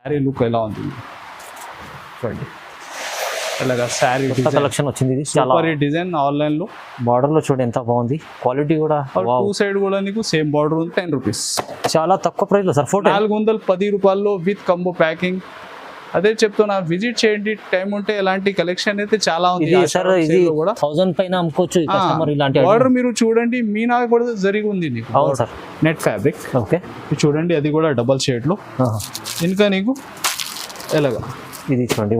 Sari look ఎలా ఉంది చూడండి. ఇలాగా శారీ కలెక్షన్ వచ్చింది. ఇది చాలా సూపర్ డిజైన్. ఆన్లైన్ లో బార్డర్ లో చూడండి ఎంత బాగుంది. క్వాలిటీ కూడా టూ సైడ్ కూడా నీకు సేమ్ బార్డర్ ఉంది. 10 రూపీస్. చాలా తక్కువ ప్రైస్ లో సార్. 410 రూపాయల్లో విత్ కంబో ప్యాకింగ్. అదే చెప్తున్నా, విజిట్ చేయండి. టైం ఉంటే ఎలాంటి కలెక్షన్ అయితే చాలా ఉంది. సార్ ఇది 1000 పైన అమ్ముకోవచ్చు కస్టమర్. ఇలాంటి బార్డర్ మీరు చూడండి, మీనా కూడా జరిగి ఉంది నీకు. అవును సార్. Net fabric. ఓకే చూడండి, అది కూడా డబల్ షేడ్ లో. ఇంకా నీకు ఎలాగా ఇది చూడండి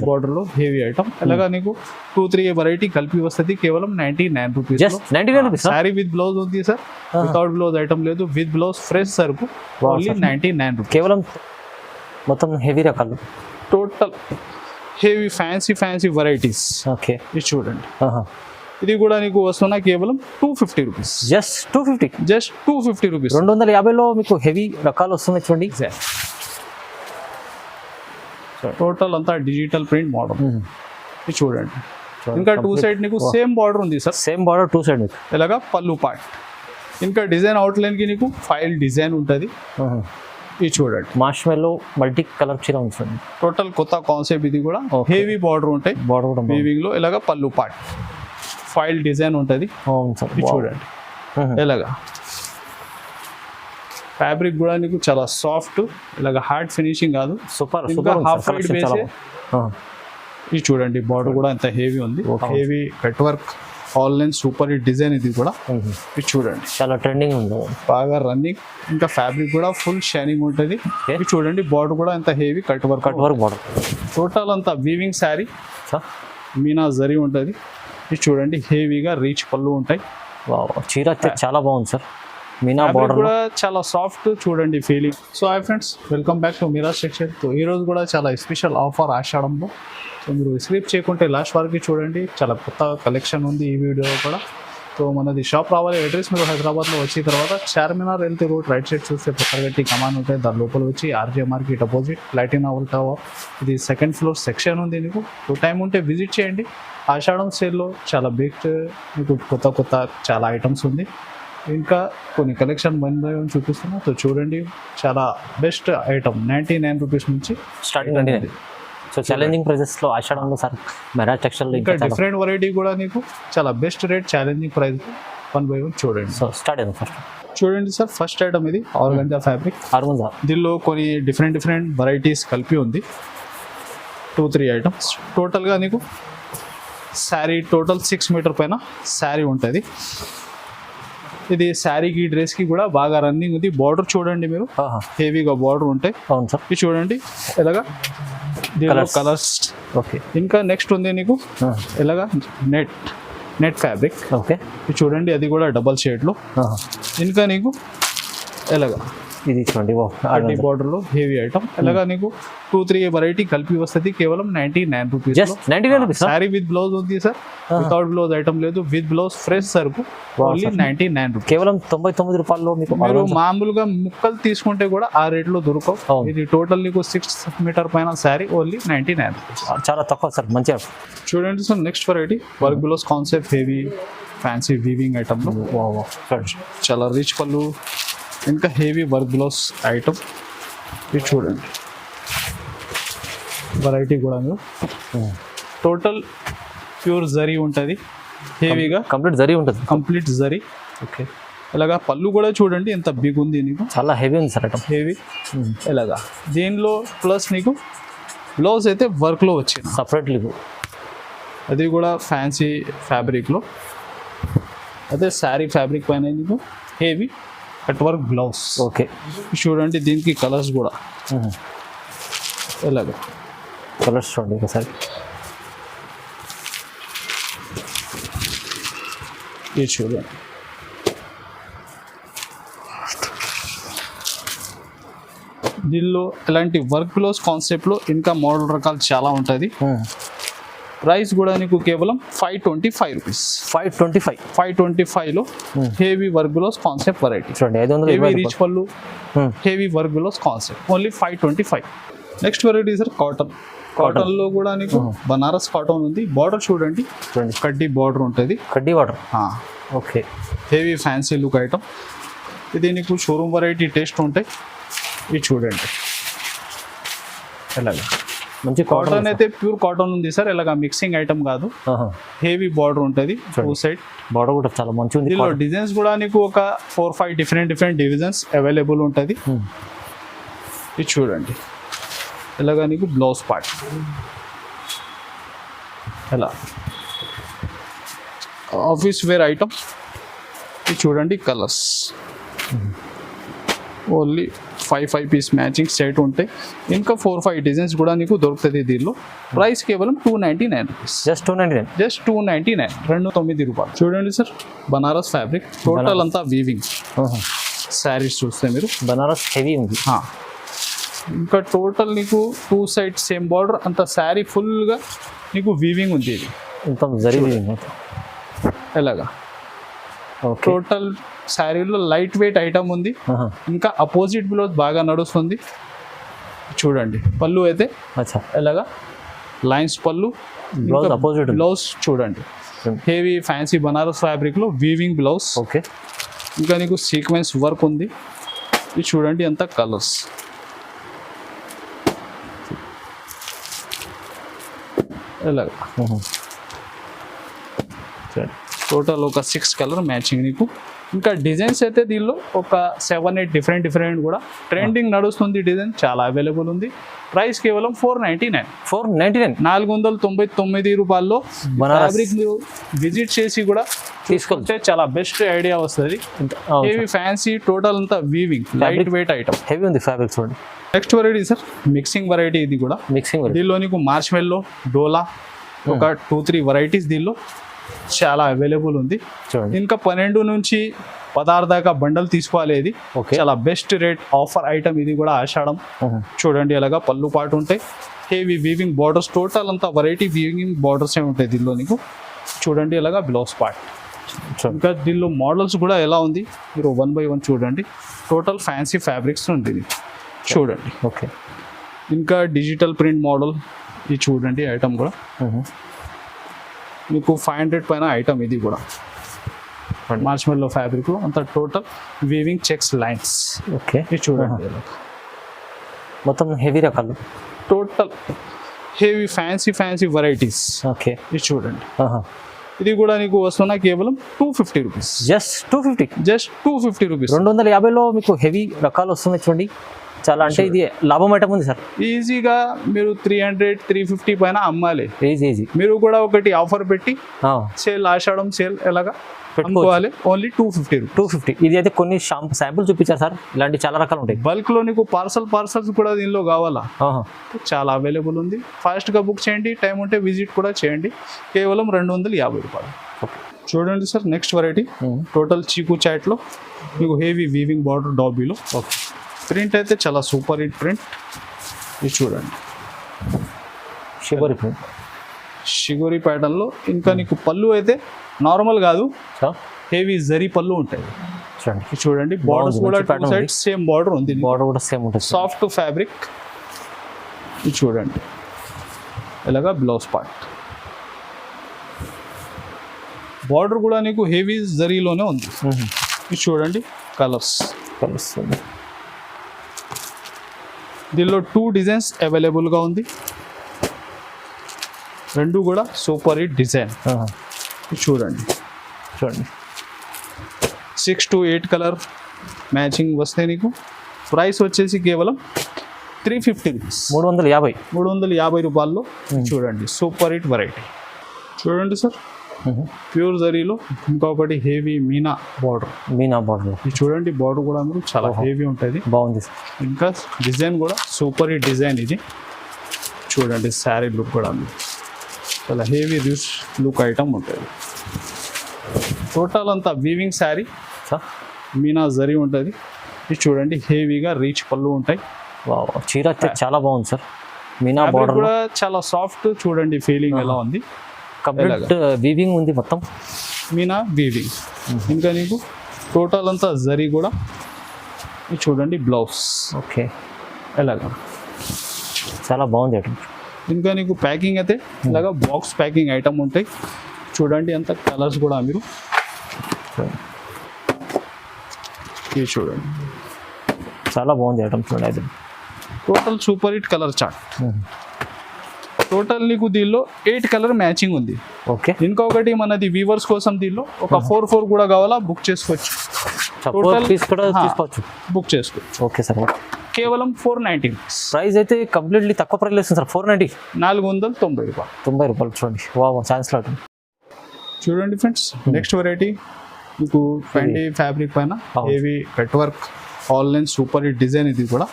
బార్డర్ లో హెవీ ఐటమ్. ఎలాగా నీకు 2-3 వెరైటీ కలిపి వస్తుంది. కేవలం 99 rupees. 99 rupees. Sorry with blouse ఉంది సార్. వితౌట్ బ్లౌజ్ ఐటమ్ లేదు. విత్ బ్లౌజ్ ఫ్రెష్ సరుకు. Only 99 rupees. కేవలం మొత్తం హెవీ రకాలు. Total heavy fancy varieties. Okay ఇది చూడండి. ఇది కూడా నీకు వస్తున్నా కేవలం 250 రూపీస్. Just 250 rupees. 250లో మీకు హెవీ రకాలు వస్తున్నాయి చూడండి. టోటల్ అంతా డిజిటల్ ప్రింట్ మోడల్. ఇది చూడండి. ఇంకా 2 సైడ్ నీకు సేమ్ బార్డర్ ఉంది సార్. Same border 2 side. ఇలాగా పళ్ళు పార్ట్. ఇంకా డిజైన్ అవుట్లైన్ కి నీకు ఫైల్ డిజైన్ ఉంటుంది. ఇది చూడండి. మార్ష్మెల్లో మల్టీ కలర్ చీర ఉంటుంది. టోటల్ కొత్త కాన్సెప్ట్. ఇది కూడా హెవీ బార్డర్ ఉంటాయి. బార్డర్ కూడా వీవింగ్ లో ఇలాగా పళ్ళు పార్ట్ ఫైల్ డిజైన్ ఉంటుంది. ఇది చూడండి. ఇలాగా ఫ్యాబ్రిక్ కూడా నీకు చాలా సాఫ్ట్. ఇలాగ హార్డ్ ఫినిషింగ్ కాదు. సూపర్. Half white base. ఇది చూడండి, బార్డర్ కూడా ఎంత హెవీ ఉంది. Heavy cut work online super hit design. ఇది కూడా ఇది చూడండి, చాలా ట్రెండింగ్ ఉంది, బాగా రన్నింగ్. ఇంకా ఫ్యాబ్రిక్ కూడా ఫుల్ షైనింగ్ ఉంటుంది. ఇది చూడండి, బార్డర్ కూడా ఎంత heavy cut work border. Total అంతా వీవింగ్ శారీ. మీనా జరీ ఉంటుంది. ఇది చూడండి, హెవీగా రీచ్ పళ్ళు ఉంటాయి. చీర చాలా బాగుంది సార్. మీనా బార్డర్ కూడా చాలా సాఫ్ట్. చూడండి feeling. So hi friends, welcome back to Miraj textile. So ఈ రోజు కూడా చాలా స్పెషల్ ఆఫర్ ఆషాఢంలో. సో మీరు స్లిప్ చేయకుంటే లాస్ట్ వరకు చూడండి, చాలా కొత్త కలెక్షన్ ఉంది ఈ వీడియో కూడా. సో మనది షాప్ రావాలి. అడ్రస్ మీరు హైదరాబాద్లో వచ్చిన తర్వాత చార్మినార్ వెళ్తే రోడ్ రైట్ సైడ్ చూస్తే పక్కగట్టి కమాన్ ఉంటాయి. దాని లోపల వచ్చి RJ market opposite Platina tower. ఇది 2nd ఫ్లోర్ సెక్షన్ ఉంది. మీకు టైం ఉంటే విజిట్ చేయండి. ఆషాఢం సేల్లో చాలా బిగ్ మీకు కొత్త చాలా ఐటమ్స్ ఉంది. ఇంకా కొన్ని కలెక్షన్ 1 by 1 చూపిస్తున్నా. సో చూడండి, చాలా బెస్ట్ ఐటమ్. 99 రూపీస్ నుంచి స్టార్టింగ్ అండి. సో ఛాలెంజింగ్ ప్రైజెస్ లో ఆషాఢంలో సార్ మిరాజ్ టెక్స్టైల్ ఇంకా డిఫరెంట్ వెరైటీ కూడా నీకు చాలా best rate challenging price 1 by 1 చూడండి. సో స్టార్ట్ అయింది ఫస్ట్. చూడండి సార్, ఫస్ట్ ఐటమ్ ఇది ఆర్గాంజా ఫ్యాబ్రిక్. దీనిలో కొన్ని డిఫరెంట్ వెరైటీస్ కలిపి ఉంది. 2-3 ఐటమ్స్ టోటల్గా నీకు శారీ. టోటల్ 6 మీటర్ పైన శారీ ఉంటుంది. ఇది శారీకి డ్రెస్కి కూడా బాగా రన్నింగ్ ఉంది. బార్డర్ చూడండి, మీరు హెవీగా బార్డర్ ఉంటాయి. అవును సార్. ఇది చూడండి, ఇలాగా కలర్స్. ఓకే. ఇంకా నెక్స్ట్ ఉంది నీకు ఇలాగా నెట్ ఫ్యాబ్రిక్. ఓకే. ఇది చూడండి, అది కూడా డబల్ షేడ్లో. ఇంకా నీకు ఇలాగా ఇది చూడండి, బార్డర్ లో హెవీ ఐటమ్. ఇలాగా నీకు 2-3 వెరైటీ కలిపి వస్తుంది. కేవలం 99 రూపీస్. శారీ విత్ బ్లౌజ్ ఉంది సార్. వితౌట్ బ్లౌజ్ ఐటమ్ లేదు. విత్ బ్లౌజ్ ఫ్రెష్ సరుకు. Only 99 rupees. కేవలం 99 రూపాయల్లో మీకు. మీరు మామూలుగా ముక్కలు తీసుకుంటే కూడా ఆ రేట్ లో దొరకవు. ఇది టోటల్ నీకు 6 మీటర్ పైన శారీ. Only 99 rupees. చాలా తక్కువ సార్, మంచిగా. చూడండి sir, next variety work blouse concept. Heavy fancy weaving item లో చాలా రిచ్ పళ్ళు. ఇంకా హెవీ వర్క్ బ్లౌజ్ ఐటమ్. ఇది చూడండి, వెరైటీ కూడా టోటల్ ప్యూర్ జరీ ఉంటుంది. హెవీగా కంప్లీట్ జరీ. ఓకే. ఇలాగా పళ్ళు కూడా చూడండి ఎంత బిగ్ ఉంది. నీకు చాలా హెవీ ఉంది సార్ ఐటమ్. హెవీ. ఇలాగా దీనిలో ప్లస్ నీకు బ్లౌజ్ అయితే వర్క్లో వచ్చింది సపరేట్లీ. అది కూడా ఫ్యాన్సీ ఫ్యాబ్రిక్లో. అదే శారీ ఫ్యాబ్రిక్ పైన నీకు heavy cut work blouse. Okay. చూడండి, దీనికి కలర్స్ కూడా ఇలాగా కలర్స్ చూడండి ఒకసారి. ఇది చూడండి, దీనిలో ఇలాంటి వర్క్ బ్లౌజ్ కాన్సెప్ట్లో ఇంకా మోడల్ రకాలు చాలా ఉంటుంది. ప్రైస్ కూడా నీకు కేవలం 525 రూపీస్. 525లో heavy work blouse concept variety. Heavy rich పళ్ళు, heavy work blouse concept. Only 525. Next variety sir cotton లో కూడా నీకు బనారస్ కాటన్ ఉంది. బార్డర్ చూడండి, కడ్డీ బార్డర్ ఉంటుంది. కడ్డీ border. Okay. Heavy fancy look item. ఇది నీకు షోరూమ్ వెరైటీ టేస్ట్ ఉంటాయి. ఇది చూడండి, ఇలాగా మంచి కాటన్ అయితే ప్యూర్ కాటన్ ఉంది సార్, ఇలాగా మిక్సింగ్ ఐటమ్ కాదు, హెవీ బార్డర్ ఉంటుంది టూ సైడ్. బార్డర్ కూడా చాలా మంచిగా ఉంది. దీనిలో డిజైన్స్ కూడా నీకు ఒక 4-5 డిఫరెంట్ డిజైన్స్ అవైలబుల్ ఉంటుంది. ఇది చూడండి, ఇలాగా నీకు బ్లౌజ్ పార్ట్ ఎలా ఆఫీస్ వేర్ ఐటమ్. ఇది చూడండి colours, only 5 piece matching set ఉంటాయి. ఇంకా 4-5 డిజైన్స్ కూడా నీకు దొరుకుతుంది దీనిలో. ప్రైస్ కేవలం 299 రూపీస్. జస్ట్ 299. జస్ట్ 299, 209 రూపాయలు. చూడండి సార్, బనారస్ ఫ్యాబ్రిక్, టోటల్ అంతా వీవింగ్ శారీస్ చూస్తే మీరు. బనారస్ హెవీ ఉంది. ఇంకా టోటల్ నీకు 2 సైడ్ సేమ్ బార్డర్, అంత శారీ ఫుల్గా నీకు వీవింగ్ ఉంది. ఇది మొత్తం జరిగి ఎలాగా టోటల్ శారీలో లైట్ వెయిట్ ఐటమ్ ఉంది. ఇంకా అపోజిట్ బ్లౌజ్ బాగా నడుస్తుంది. చూడండి పళ్ళు అయితే ఎలాగా లైన్స్ పళ్ళు, అపోజిట్ బ్లౌజ్ చూడండి హెవీ ఫ్యాన్సీ బనారస్ ఫ్యాబ్రిక్ లో వీవింగ్ బ్లౌజ్. ఓకే, ఇంకా నీకు సీక్వెన్స్ వర్క్ ఉంది. ఇది చూడండి అంత కలర్స్, ఎలాగా టోటల్ ఒక 6 కలర్ మ్యాచింగ్ నీకు. ఇంకా డిజైన్స్ అయితే దీనిలో ఒక 7-8 డిఫరెంట్ కూడా ట్రెండింగ్ నడుస్తుంది. డిజైన్ చాలా అవైలబుల్ ఉంది. ప్రైస్ కేవలం 499. 499 రూపాయల్లో ఫ్యాబ్రిక్ మీరు విజిట్ చేసి కూడా తీసుకుంటే చాలా బెస్ట్ ఐడియా వస్తుంది. హెవీ ఫ్యాన్సీ, టోటల్ అంతా weaving light weight item, heavy ఉంది ఫ్యాబ్రిక్. చూడండి next variety sir, mixing variety. ఇది కూడా మిక్సింగ్. దీనిలో నీకు మార్ష్మెల్లో, డోలా ఒక 2-3 వెరైటీస్ దీనిలో చాలా అవైలబుల్ ఉంది. చూడండి ఇంకా 12 నుంచి 16 దాకా బండల్ తీసుకోవాలి. ఇది చాలా బెస్ట్ రేట్ ఆఫర్ ఐటమ్. ఇది కూడా ఆషాఢం. చూడండి అలాగా పళ్ళు పాటు ఉంటాయి, హెవీ వీవింగ్ బార్డర్స్, టోటల్ అంతా వెరైటీ వీవింగ్ బార్డర్స్ ఏ ఉంటాయి దీనిలో నీకు. చూడండి అలాగా బ్లౌజ్ పార్ట్. ఇంకా దీనిలో మోడల్స్ కూడా ఎలా ఉంది మీరు 1 by 1 చూడండి. టోటల్ ఫ్యాన్సీ ఫ్యాబ్రిక్స్ ఉంది ఇది చూడండి. ఓకే, ఇంకా డిజిటల్ ప్రింట్ మోడల్ ఇది చూడండి ఐటమ్ కూడా మీకు 500 పైన ఐటమ్. ఇది కూడా మార్ష్మెల్లో ఫ్యాబ్రిక్ అంత total weaving checks lines. Okay, ఇది చూడండి మొత్తం హెవీ రకాలు, total heavy fancy varieties. Okay, ఇది చూడండి. ఇది కూడా నీకు వస్తున్నా కేవలం 250 రూపీస్. Just 250 rupees. 250లో మీకు హెవీ రకాలు వస్తున్నాయి. చూడండి చాలా, అంటే ఇది లాభం ఐటమ్ ఉంది సార్. ఈజీగా మీరు 300-350 పైన అమ్మాలి. ఈజీ మీరు కూడా ఒకటి ఆఫర్ పెట్టి సేల్, ఆషాఢం సేల్ ఎలాగా పెట్టుకోవాలి. ఓన్లీ 250. ఇది అయితే కొన్ని శాంపుల్ చూపించారు సార్, ఇలాంటి చాలా రకాలు ఉంటాయి. బల్క్ లో నీకు పార్సల్స్ కూడా దీనిలో కావాలా, చాలా అవైలబుల్ ఉంది. ఫాస్ట్ గా బుక్ చేయండి, టైం ఉంటే విజిట్ కూడా చేయండి. కేవలం 250 రూపాయలు. చూడండి సార్ నెక్స్ట్ వెరైటీ, టోటల్ చీకు చాట్ లో మీకు హెవీ వీవింగ్ బార్డర్ డాబీలో. ప్రింట్ అయితే చాలా సూపర్ హిట్ ప్రింట్. ఇది చూడండి షిగోరి ప్యాటర్న్ లో. ఇంకా నీకు పళ్ళు అయితే నార్మల్ కాదు, హెవీ జరీ పళ్ళు ఉంటాయి. చూడండి బార్డర్స్ కూడా సేమ్ బార్డర్ ఉంది. బార్డర్ కూడా సేమ్ ఉంటుంది, సాఫ్ట్ ఫ్యాబ్రిక్. ఇది చూడండి ఇలాగా బ్లౌజ్ పార్ట్. బార్డర్ కూడా నీకు హెవీ జరీలోనే ఉంది. ఇది చూడండి కలర్స్. దీనిలో 2 డిజైన్స్ అవైలబుల్గా ఉంది, 2 కూడా సూపర్ హిట్ డిజైన్. చూడండి 6 to 8 కలర్ మ్యాచింగ్ వస్తే నీకు. ప్రైస్ వచ్చేసి కేవలం 350 రూపీస్. 350 రూపాయల్లో. చూడండి సూపర్ హిట్ వెరైటీ. చూడండి సార్ ప్యూర్ జరీలో ఇంకొకటి హెవీ మీనా బార్డర్. ఇది చూడండి బార్డర్ కూడా మీరు చాలా హెవీ ఉంటుంది, బాగుంది. ఇంకా డిజైన్ కూడా సూపర్ హిట్ డిజైన్. ఇది చూడండి శారీ లుక్ కూడా మీరు చాలా హెవీ రిచ్ లుక్ ఐటమ్ ఉంటుంది. టోటల్ అంతా వీవింగ్ శారీ, మీనా జరీ ఉంటుంది. ఇది చూడండి హెవీగా రీచ్ పళ్ళు ఉంటాయి. చీర అయితే చాలా బాగుంది సార్. మీనా బార్డర్ కూడా చాలా సాఫ్ట్. చూడండి ఫీలింగ్ ఎలా ఉంది, కంప్లీట్ వీవింగ్ ఉంది మొత్తం, మీనా వీవింగ్. ఇంకా నీకు టోటల్ అంతా జరీ కూడా. ఇది చూడండి బ్లౌజ్. ఓకే, ఎలాగా చాలా బాగుంది. ఇంకా నీకు ప్యాకింగ్ అయితే ఇలాగా బాక్స్ ప్యాకింగ్ ఐటమ్ ఉంటాయి. చూడండి అంత కలర్స్ కూడా మీరు ఇది చూడండి చాలా బాగుంది ఐటమ్. చూడండి total super hit colour chart. Total నీకు దీనిలో 8 కలర్ మ్యాచింగ్ ఉంది. ఓకే, ఇంకొకటి మనది వీవర్స్ కోసం దీనిలో ఒక 4 కూడా కావాలా బుక్ చేసుకోవచ్చు. టోటల్ పీస్ కూడా తీసుకోవచ్చు, బుక్ చేసుకోవచ్చు. Okay sir. కేవలం 490. ప్రైస్ అయితే కంప్లీట్లీ తక్కువ ప్రైస్ లేదు సార్, 490, 490 రూపాయలు. 90 రూపాయలు. చూడండి, వా ఛాన్స్ లాట్. చూడండి ఫ్రెండ్స్, నెక్స్ట్ వెరైటీ మీకు ఫెండీ ఫ్యాబ్రిక్ పైన heavy cut work online super hit design. ఇది కూడా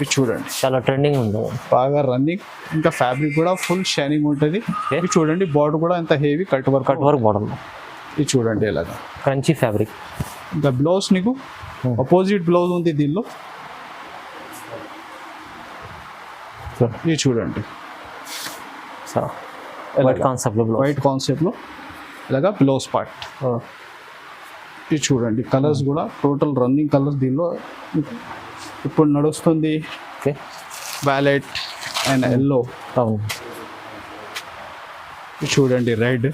ఇది చూడండి, చాలా ట్రెండింగ్ ఉంది, బాగా రన్నింగ్. ఇంకా ఫ్యాబ్రిక్ కూడా ఫుల్ షైనింగ్ ఉంటుంది. ఇది చూడండి, బార్డర్ కూడా ఎంత హెవీ కట్ వర్క్ బార్డర్. ఇది చూడండి ఇలాగా క్రంచీ ఫ్యాబ్రిక్. ఇంకా బ్లౌజ్ నీకు అపోజిట్ బ్లౌజ్ ఉంది దీనిలో. ఇది చూడండి, వైట్ కాన్సెప్ట్ లో, వైట్ కాన్సెప్ట్ లో ఇలాగా బ్లౌజ్ పార్ట్. ఇది చూడండి, కలర్స్ కూడా టోటల్ రన్నింగ్ కలర్స్ దీనిలో ఇప్పుడు నడుస్తుంది. Okay, violet and yellow. అవును, ఇది చూడండి red.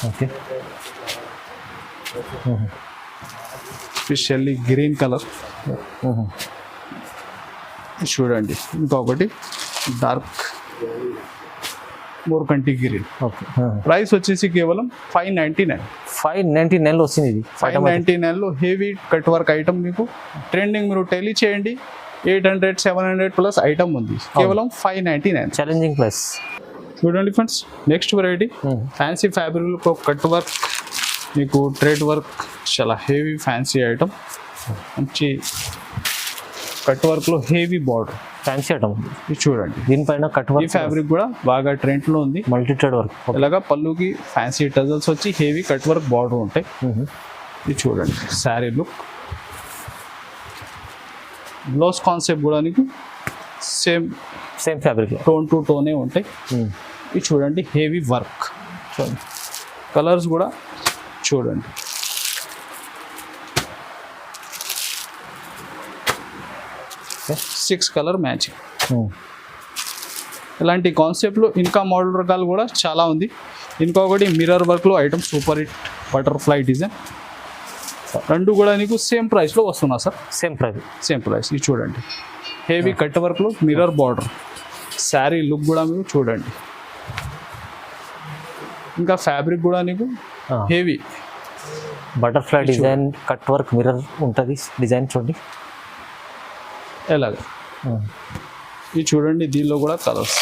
Okay, specially green colour. ఇది చూడండి, ఇంకొకటి డార్క్ మోర్కంటి గ్రీన్. ఓకే. ప్రైస్ వచ్చేసి కేవలం 599. 599 వచ్చింది ఇది. 599లో హెవీ కట్ వర్క్ ఐటమ్ మీకు ట్రెండింగ్. మీరు టెలీ చేయండి, 800 700 ప్లస్ ఐటమ్ ఉంది. కేవలం 599. Challenging price. చూడండి ఫ్రెండ్స్, నెక్స్ట్ వెరైటీ ఫ్యాన్సీ ఫ్యాబ్రిక్లో కట్ వర్క్ మీకు ట్రేడ్ వర్క్, చాలా హెవీ ఫ్యాన్సీ ఐటమ్. మంచి కట్ వర్క్లో హెవీ బార్డర్, ఫ్యాన్సీ ఐటమ్. ఇది చూడండి, దీనిపైన కట్ ఈ వర్క్ ఫ్యాబ్రిక్ కూడా బాగా ట్రెండ్లో ఉంది. Multi trade work. ఇలాగా పళ్ళుకి ఫ్యాన్సీ టజల్స్ వచ్చి హెవీ కట్ వర్క్ బార్డర్ ఉంటాయి. ఇది చూడండి శారీ లుక్. బ్లౌజ్ కాన్సెప్ట్ కూడా నీకు సేమ్ ఫ్యాబ్రిక్, టోన్ టు టోనే ఉంటాయి. ఇది చూడండి హెవీ వర్క్. చూడండి కలర్స్ కూడా చూడండి. Six colour matching. ఇలాంటి కాన్సెప్ట్లో ఇంకా మోడల్ రకాలు కూడా చాలా ఉంది. ఇంకొకటి మిర్రర్ వర్క్లో item super hit butterfly design. రెండు కూడా నీకు సేమ్ ప్రైస్లో వస్తున్నా సార్. Same price. ఇది చూడండి హెవీ కట్ వర్క్లో మిర్రర్ బార్డర్. శారీ లుక్ కూడా మీకు చూడండి. ఇంకా ఫ్యాబ్రిక్ కూడా నీకు heavy butterfly design, cut work, mirror ఉంటుంది డిజైన్. చూడండి ఎలాగా. ఇది చూడండి, దీనిలో కూడా కలర్స్.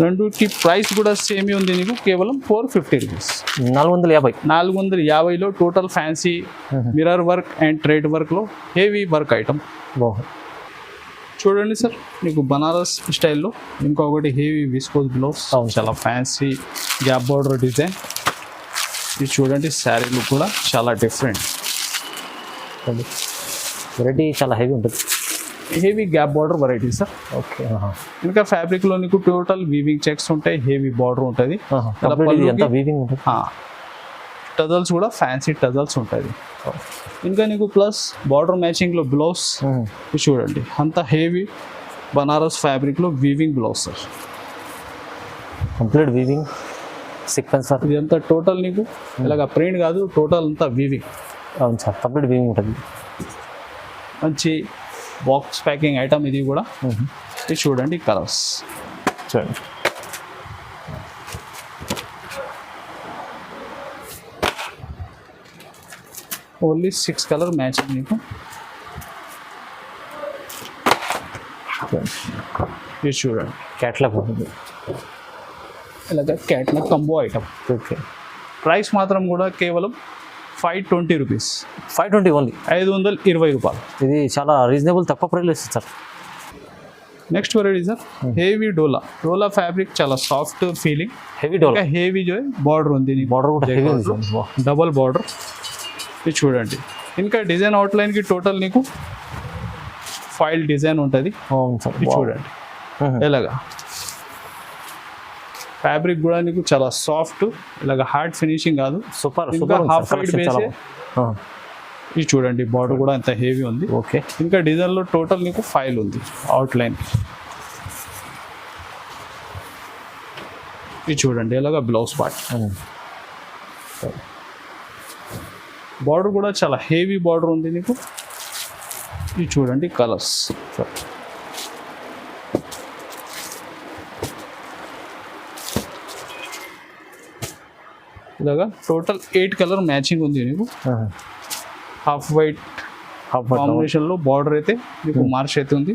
రెండుకి ప్రైస్ కూడా సేమ్ ఉంది నీకు, కేవలం 450 రూపీస్. 450లో total fancy mirror work and trade వర్క్లో హెవీ వర్క్ ఐటమ్. చూడండి సార్, మీకు బనారస్ స్టైల్లో ఇంకొకటి హెవీ విస్కోస్ బ్లౌజ్, చాలా ఫ్యాన్సీ గ్యాప్ బార్డర్ డిజైన్. ఇది చూడండి శారీ లుక్ కూడా చాలా డిఫరెంట్. వెరైటీ చాలా హెవీ ఉంటుంది, heavy gap border variety sir. Okay. ఇంకా ఫ్యాబ్రిక్లో నీకు టోటల్ వీవింగ్ చెక్స్ ఉంటాయి, హెవీ బార్డర్ ఉంటుంది. టజల్స్ కూడా ఫ్యాన్సీ టజల్స్ ఉంటుంది. ఇంకా నీకు ప్లస్ బార్డర్ మ్యాచింగ్లో బ్లౌజ్ చూడండి, అంత హెవీ బనారస్ ఫ్యాబ్రిక్లో weaving blouse sir. Complete weaving sequence sir. ఇది అంతా టోటల్ నీకు ఇలాగ ప్రింట్ కాదు, టోటల్ అంతా వీవింగ్. అవును సార్, కంప్లీట్ వీవింగ్ ఉంటుంది. మంచి బాక్స్ ప్యాకింగ్ ఐటమ్ ఇది కూడా. ఇది చూడండి కలర్స్. చూడండి ఓన్లీ 6 కలర్ మ్యాచింగ్ మీకు. ఇది చూడండి క్యాట్లాగ్ ఉంటుంది, ఇలాగ catalogue combo item. Okay. Price మాత్రం కూడా కేవలం 520 రూపీస్. 520 ఓన్లీ, 520 రూపాయలు. ఇది చాలా రీజనబుల్, తక్కువ ప్రైస్లో ఇస్తుంది sir. Next variety sir heavy డోలా ఫ్యాబ్రిక్, చాలా సాఫ్ట్ ఫీలింగ్. హెవీ డోలా, హెవీ బార్డర్ ఉంది, బార్డర్ కూడా హెవీ ఉంది, డబల్ బార్డర్. ఇది చూడండి, ఇంకా డిజైన్ అవుట్లైన్కి టోటల్ నీకు ఫైల్ డిజైన్ ఉంటుంది. ఇది చూడండి ఎలాగా. ఫ్యాబ్రిక్ కూడా నీకు చాలా సాఫ్ట్, ఇలాగ హార్డ్ ఫినిషింగ్ కాదు, సూపర్. హాఫ్ వైట్ బేసే. ఇది చూడండి బార్డర్ కూడా ఎంత హెవీ ఉంది. ఓకే. ఇంకా డిజైన్లో టోటల్ నీకు ఫైల్ ఉంది అవుట్లైన్. ఇది చూడండి ఇలాగా బ్లౌజ్ పార్ట్. బార్డర్ కూడా చాలా హెవీ బార్డర్ ఉంది నీకు. ఇది చూడండి కలర్స్. ఇలాగా టోటల్ 8 కలర్ మ్యాచింగ్ ఉంది నీకు. హాఫ్ వైట్ కాంబినేషన్లో బార్డర్ అయితే మీకు మార్చ్ అయితే ఉంది.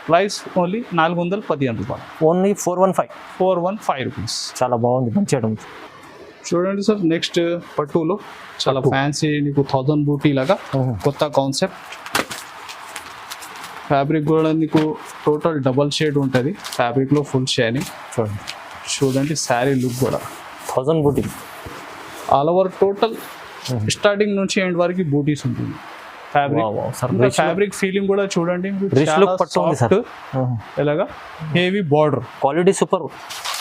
ప్రైస్ ఓన్లీ 415 రూపాయలు. Only 415 rupees. చాలా బాగుంది, మంచి ఐటమ్. చూడండి సార్ నెక్స్ట్ పట్టులో చాలా ఫ్యాన్సీ నీకు 1000 బూటీ లాగా కొత్త కాన్సెప్ట్. ఫ్యాబ్రిక్ కూడా నీకు టోటల్ డబల్ షేడ్ ఉంటుంది ఫ్యాబ్రిక్లో, ఫుల్ షైనింగ్. చూడండి శారీ లుక్ కూడా 1000 బూటీ ఆల్ ఓవర్ టోటల్ స్టార్టింగ్ నుంచి ఎండ్ వరకు బూటీస్ ఉంటుంది. ఫ్యాబ్రిక్ ఫీలింగ్ కూడా చూడండి సాఫ్ట్, ఇలాగా హెవీ బార్డర్, క్వాలిటీ సూపర్.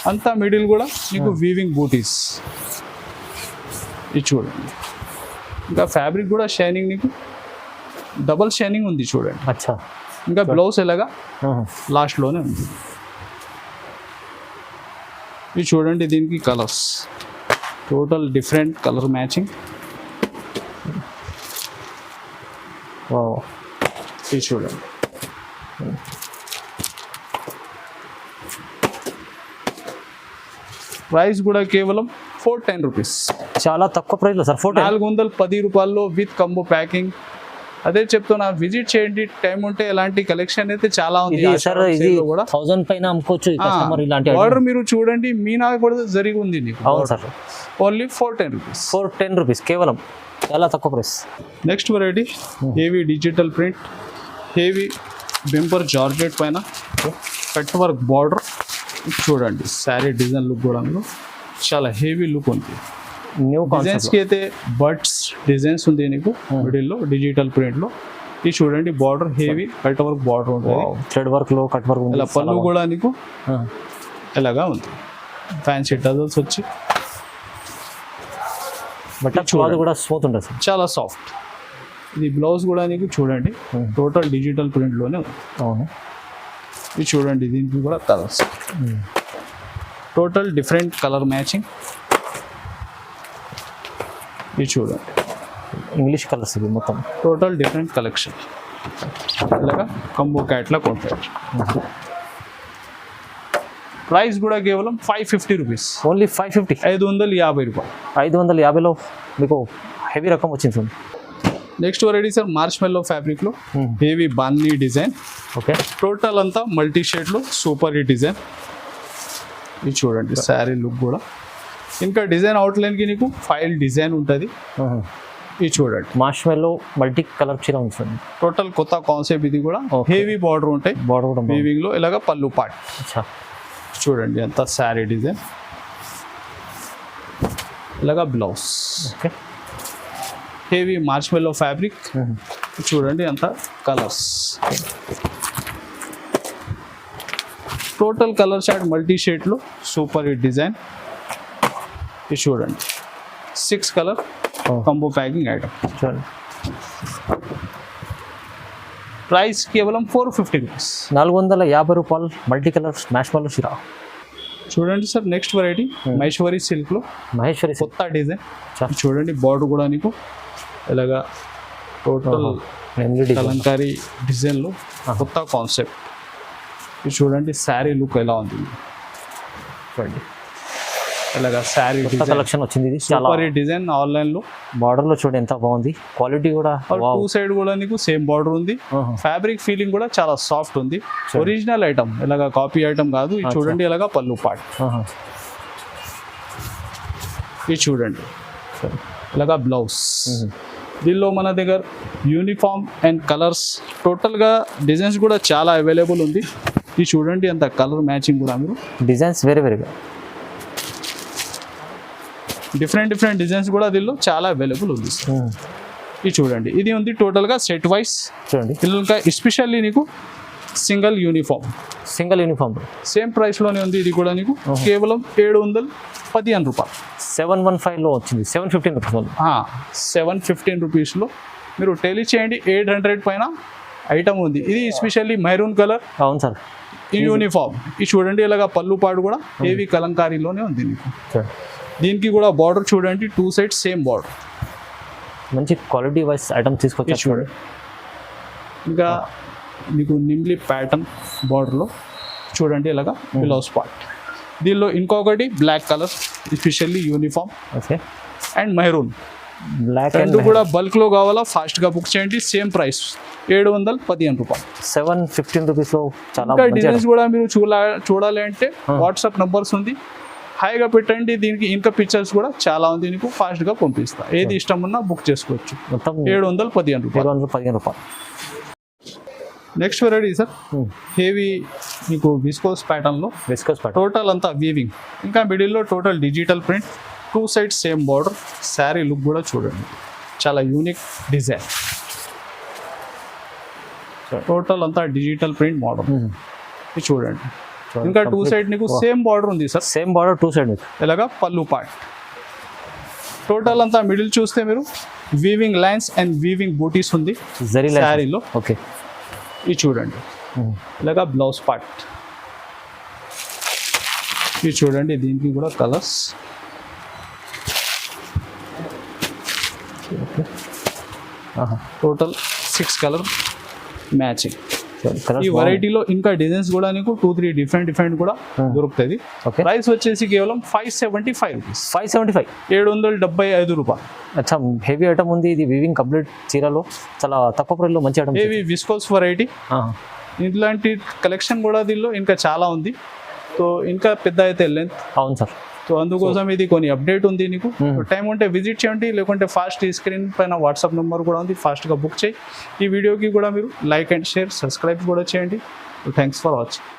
అంతా మిడిల్ కూడా నీకు వీవింగ్ బూటీస్. ఇది చూడండి ఇంకా ఫ్యాబ్రిక్ కూడా షైనింగ్ నీకు డబల్ షైనింగ్ ఉంది చూడండి. అచ్చా. ఇంకా బ్లౌజ్ ఎలాగా లాస్ట్లోనే ఉంది. ఇది చూడండి దీనికి colours total different colour matching. ఇది చూడండి ప్రైస్ కూడా కేవలం 410 రూపీస్. చాలా తక్కువ ప్రైస్లో సార్. 410 రూపాయల్లో విత్ కంబో ప్యాకింగ్. అదే చెప్తున్నా, విజిట్ చేయండి, టైం ఉంటే. ఎలాంటి కలెక్షన్ అయితే చాలా ఉంది సార్. ఇది 1000 పైన అమ్ముకోవచ్చు కస్టమర్. ఇలాంటి ఆర్డర్ మీరు చూడండి, మీనా కూడా జరిగి ఉంది నీకు. అవును సార్. Only 410 rupees. 410 రూపీస్ కేవలం, చాలా తక్కువ price. Next variety heavy digital print, heavy బెంపర్ జార్జెట్ పైన కట్ వర్క్ బార్డర్. చూడండి శారీ డిజైన్ లుక్ కూడా చాలా హెవీ లుక్ ఉంది. న్యూ డిజైన్స్కి అయితే బర్డ్స్ డిజైన్స్ ఉంది నీకు మిడిల్లో డిజిటల్ ప్రింట్లో. ఇది చూడండి border heavy cut work border ఉంటుంది. థ్రెడ్ వర్క్లో కట్ వర్క్ ఉంది. ఇలా పళ్ళు కూడా నీకు ఇలాగా ఉంది. ఫ్యాన్సీ టజల్స్ వచ్చి బట్ క్లాత్ కూడా స్మూత్ ఉంటుంది సార్, చాలా సాఫ్ట్. ఇది బ్లౌజ్ కూడా నీకు చూడండి టోటల్ డిజిటల్ ప్రింట్లోనే ఉంది. అవును. ఇది చూడండి దీనికి కూడా colours total different colour matching. ఇది చూడండి ఇంగ్లీష్ కలర్స్ ఇది మొత్తం టోటల్ డిఫరెంట్ కలెక్షన్. ఇలాగా కంబో క్యాట్లాగ్ ఉంటాయి. ప్రైస్ కూడా కేవలం 550 రూపీస్. ఓన్లీ 550. 550 రూపాయలు. 550లో మీకు హెవీ రకం వచ్చింది sir. Next variety sir March మెల్లో ఫ్యాబ్రిక్లో హెవీ బాన్నీ డిజైన్. ఓకే. టోటల్ అంతా మల్టీ షేడ్లో సూపర్ ఈ డిజైన్. ఇది చూడండి శారీ లుక్ కూడా. ఇంకా డిజైన్ అవుట్లైన్కి నీకు ఫైల్ డిజైన్ ఉంటుంది. ఇది చూడండి మార్ష్మెల్లో మల్టీ కలర్ చీర ఉంది సార్. టోటల్ కొత్త కాన్సెప్ట్. ఇది కూడా హెవీ బార్డర్ ఉంటాయి. బార్డర్ కూడా వీవింగ్లో ఇలాగ పళ్ళు పార్ట్. చూడండి అంతా శారీ డిజైన్, ఇలాగా బ్లౌజ్. ఓకే. Heavy మార్ష్మెల్లో fabric. చూడండి అంతా colours total colour short multi షేడ్లో సూపర్ హిట్ డిజైన్. ఇది చూడండి 6 కలర్ కంబో ప్యాకింగ్ ఐటమ్. చూడండి ప్రైస్ కేవలం 450 రూపీస్. 450 రూపాయలు మల్టీ కలర్ మార్ష్మెల్లో చీర. చూడండి సార్ నెక్స్ట్ వెరైటీ మహేశ్వరి సిల్క్లో మహేశ్వరి కొత్త డిజైన్. చూడండి బార్డర్ కూడా నీకు ఇలాగా టోటల్ కలంకారీ డిజైన్లో కొత్త కాన్సెప్ట్. ఇది చూడండి శారీ లుక్ ఎలా ఉంది. చూడండి ఇలాగా శారీ కలెక్షన్ వచ్చింది. ఇది చాలా డిజైన్ ఆన్లైన్లో. బార్డర్లో చూడండి ఎంత బాగుంది. క్వాలిటీ కూడా 2 సైడ్ కూడా నీకు సేమ్ బార్డర్ ఉంది. ఫ్యాబ్రిక్ ఫీలింగ్ కూడా చాలా సాఫ్ట్ ఉంది. ఒరిజినల్ ఐటమ్, ఇలాగా కాపీ ఐటమ్ కాదు. ఇది చూడండి ఇలాగా పళ్ళు పార్ట్. ఇది చూడండి ఇలాగా బ్లౌజ్. దీనిలో మన దగ్గర యూనిఫామ్ అండ్ కలర్స్ టోటల్గా డిజైన్స్ కూడా చాలా అవైలబుల్ ఉంది. ఇది చూడండి అంత కలర్ మ్యాచింగ్ కూడా మీరు డిజైన్స్ వేరే వేరేగా డిఫరెంట్ డిజైన్స్ కూడా దీనిలో చాలా అవైలబుల్ ఉంది. ఇది చూడండి ఇది ఉంది టోటల్గా సెట్ వైస్. చూడండి ఇంకా ఎస్పెషల్లీ నీకు సింగిల్ యూనిఫామ్ సేమ్ ప్రైస్లోనే ఉంది. ఇది కూడా నీకు కేవలం 715 రూపాయలు. 715లో వచ్చింది. 715 రూపీస్. 715 రూపీస్లో మీరు టెలి చేయండి. 800 పైన ఐటమ్ ఉంది. ఇది ఎస్పెషల్లీ మెరూన్ కలర్. అవును సార్. యూనిఫామ్ ఇది చూడండి, ఇలాగా పళ్ళు పాడు కూడా హెవీ కలంకారీలోనే ఉంది నీకు. దీనికి కూడా బార్డర్ చూడండి, 2 సైడ్స్ సేమ్ బార్డర్. మంచి క్వాలిటీ వైస్ ఐటమ్ తీసుకొచ్చారు. చూడండి, ఇంకా మీకు నిమ్లీ ప్యాటర్న్ బార్డర్లో చూడండి ఇలాగా బ్లౌజ్ పార్ట్. దీనిలో ఇంకొకటి black colour especially uniform okay, and maroon. Black రెండు కూడా బల్క్లో కావాలా ఫాస్ట్గా బుక్ చేయండి. సేమ్ ప్రైస్ 715 రూపాయలు. 715 రూపీస్లో చాలా ఇంకా మంచి డిజైన్స్ కూడా మీరు చూడాలి అంటే వాట్సాప్ నంబర్స్ ఉంది, హాయిగా పెట్టండి. దీనికి ఇంకా పిక్చర్స్ కూడా చాలా ఉంది, నీకు ఫాస్ట్గా పంపిస్తా. ఏది ఇష్టం ఉన్నా బుక్ చేసుకోవచ్చు. మొత్తం 715 రూపాయలు. 715 రూపాయలు. నెక్స్ట్ వెరైటీ సార్, హెవీ మీకు విస్కోస్ ప్యాటర్న్లో విస్కోస్ ప్యాటర్న్. టోటల్ అంతా వీవింగ్, ఇంకా మిడిల్లో total digital print, 2 sides same border. Sari look కూడా చూడండి, చాలా యూనిక్ డిజైన్. టోటల్ అంతా డిజిటల్ ప్రింట్ మోడల్ ఇది చూడండి. ఇంకా 2 సైడ్ నీకు సేమ్ బార్డర్ ఉంది సార్, సేమ్ బార్డర్ 2 సైడ్. ఇలాగా పళ్ళు పార్ట్. టోటల్ అంతా మిడిల్ చూస్తే మీరు వీవింగ్ లైన్స్ అండ్ వీవింగ్ బూటీస్ ఉంది జరీ శారీలో. ఓకే, ఇది చూడండి, ఇలాగా బ్లౌజ్ పార్ట్. ఇది చూడండి, దీనికి కూడా కలర్స్. Total 6 colour matching. ఈ వెరైటీలో ఇంకా డిజైన్స్ కూడా నీకు 2-3 డిఫరెంట్ కూడా దొరుకుతుంది. ఓకే, ప్రైస్ వచ్చేసి కేవలం 575 రూపీస్. 575, 775 రూపాయలు. అచ్చా, హెవీ ఐటమ్ ఉంది. ఇది వీవింగ్ కంప్లీట్ చీరలో చాలా తక్కువ ప్రైస్లో మంచి ఐటమ్. Heavy viscose variety. ఇట్లాంటి కలెక్షన్ కూడా దీనిలో ఇంకా చాలా ఉంది. సో ఇంకా పెద్ద అయితే లెంత్. అవును సార్. సో అందుకోసం ఇది కొన్ని అప్డేట్ ఉంది నీకు. టైం ఉంటే విజిట్ చేయండి, లేకుంటే ఫాస్ట్ ఈ స్క్రీన్ పైన వాట్సాప్ నెంబర్ కూడా ఉంది, ఫాస్ట్గా బుక్ చేయి. ఈ వీడియోకి కూడా మీరు లైక్ అండ్ షేర్, సబ్స్క్రైబ్ కూడా చేయండి. Thanks for watching.